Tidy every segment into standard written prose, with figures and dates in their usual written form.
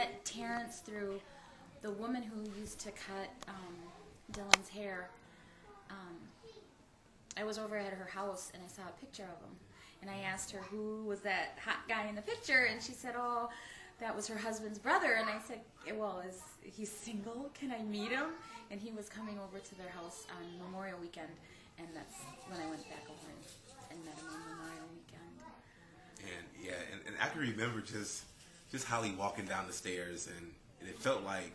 met Terrance through the woman who used to cut Dylan's hair. I was over at her house and I saw a picture of him. And I asked her who was that hot guy in the picture, and she said, "Oh, that was her husband's brother." And I said, "Well, is he single? Can I meet him?" And he was coming over to their house on Memorial Weekend, and that's when I went back over and met him on Memorial Weekend. And yeah, and I can remember just Holly walking down the stairs, and it felt like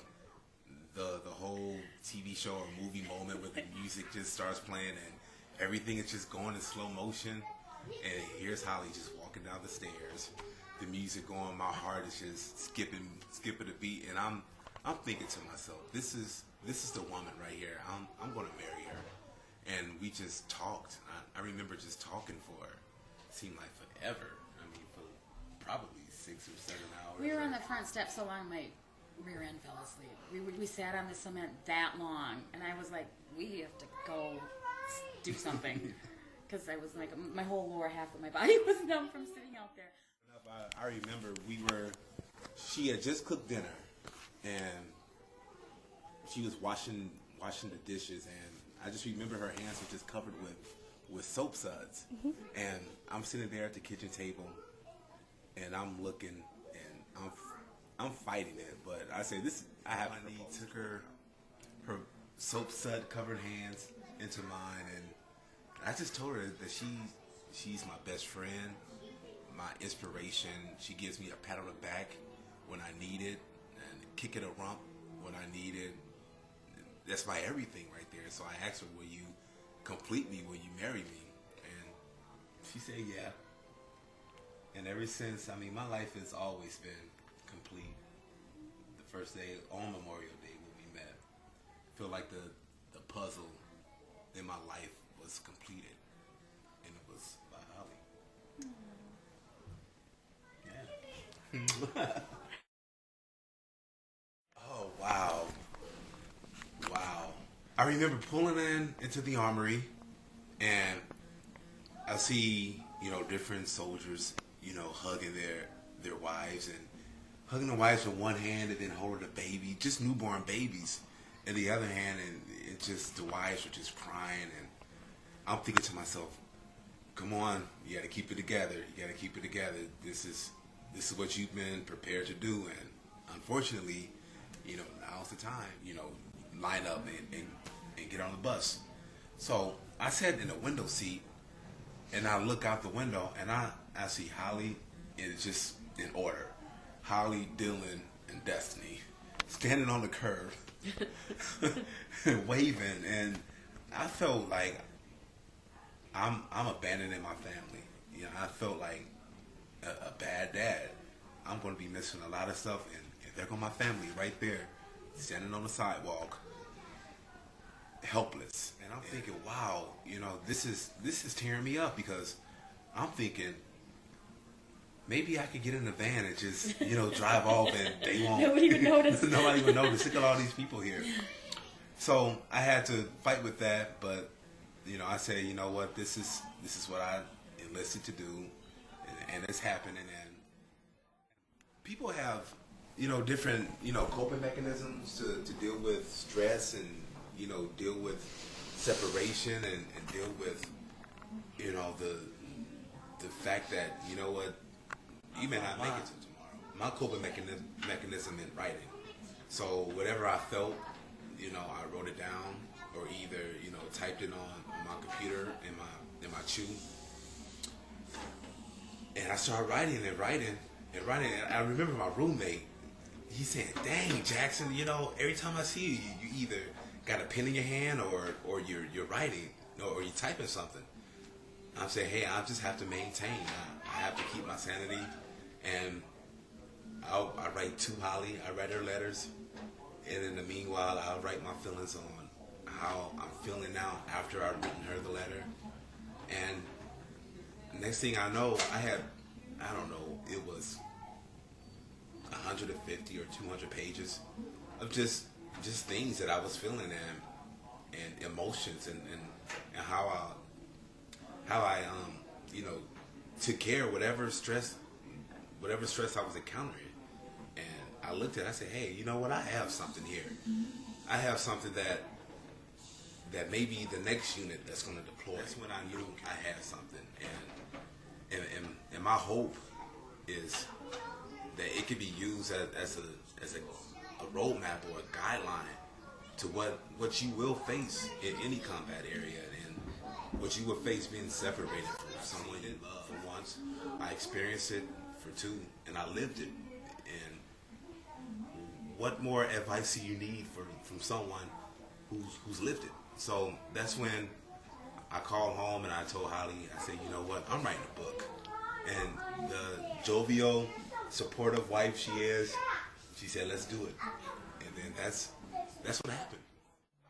the whole TV show or movie moment where the music just starts playing and everything is just going in slow motion. And here's Holly just walking down the stairs, the music going, my heart is just skipping a beat, and I'm thinking to myself, this is the woman right here. I'm going to marry her. And we just talked. I remember just talking for seemed like forever. I mean, for probably 6 or 7 hours. We were on the front step so long my rear end fell asleep. We sat on the cement that long, and I was like, we have to go do something. Because I was like, my whole lower half of my body was numb from sitting out there. I remember she had just cooked dinner, and she was washing the dishes, and I just remember her hands were just covered with soap suds. Mm-hmm. And I'm sitting there at the kitchen table, and I'm looking, and I'm fighting it, but I say I have my knee, took her soap sud covered hands into mine, and I just told her that she's my best friend, my inspiration. She gives me a pat on the back when I need it, and a kick in the rump when I need it. That's my everything right there. So I asked her, will you marry me? And she said, yeah. And ever since, I mean, my life has always been complete. The first day on Memorial Day when we met, I feel like the puzzle in my life was completed, and it was by Holly. Yeah. Oh, wow. I remember pulling into the armory, and I see, different soldiers, hugging their wives, and hugging the wives with one hand and then holding the baby, just newborn babies in the other hand, and it just, the wives were just crying, and I'm thinking to myself, come on, you got to keep it together. This is what you've been prepared to do, and unfortunately, now's the time, line up and get on the bus. So I sat in the window seat, and I look out the window, and I see Holly, and it's just in order. Holly, Dylan, and Destiny standing on the curb, waving, and I felt like I'm abandoning my family. I felt like a bad dad. I'm going to be missing a lot of stuff, and there go my family right there, standing on the sidewalk, helpless. And I'm thinking, wow, this is tearing me up, because I'm thinking maybe I could get in the van and just drive off, and they won't. Nobody would notice. Nobody would notice. Look at all these people here. So I had to fight with that, but I said, you know what, this is what I enlisted to do, and it's happening. And people have different coping mechanisms to deal with stress, and deal with separation, and deal with the fact that what, you may not make it to tomorrow. My coping mechanism in writing. So whatever I felt, I wrote it down, or either typed it on my computer in my chew, and I started writing. And I remember my roommate, he said, "Dang, Jackson, every time I see you, you either got a pen in your hand or you're writing, or you're typing something." I'm saying, hey, I just have to maintain. I have to keep my sanity, and I write to Holly. I write her letters, and in the meanwhile, I'll write my feelings on how I'm feeling now after I've written her the letter. And next thing I know, I don't know, it was 150 or 200 pages of just things that I was feeling, and emotions, and how I took care of whatever stress I was encountering. And I looked at it, I said, hey, you know what? I have something here. I have something that maybe the next unit that's going to deploy. That's when I knew I had something. And my hope is that it could be used as a roadmap or a guideline to what you will face in any combat area, and what you will face being separated from someone you love. For once, I experienced it. For two, and I lived it. And what more advice do you need from someone who's lived it? So that's when I called home and I told Holly, I said, you know what, I'm writing a book. And the jovial, supportive wife she is, she said, let's do it. And then that's what happened.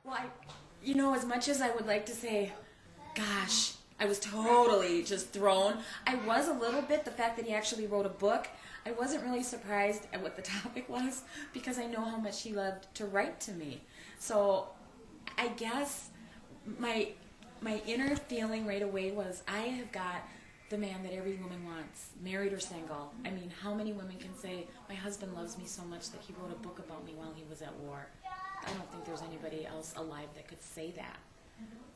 Well, as much as I would like to say, gosh, I was totally just thrown. I was a little bit, the fact that he actually wrote a book. I wasn't really surprised at what the topic was, because I know how much he loved to write to me. So I guess my inner feeling right away was, I have got the man that every woman wants, married or single. I mean, how many women can say, my husband loves me so much that he wrote a book about me while he was at war? I don't think there's anybody else alive that could say that.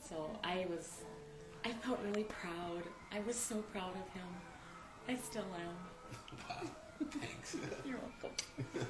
So I felt really proud. I was so proud of him. I still am. Wow. Thanks. You're welcome.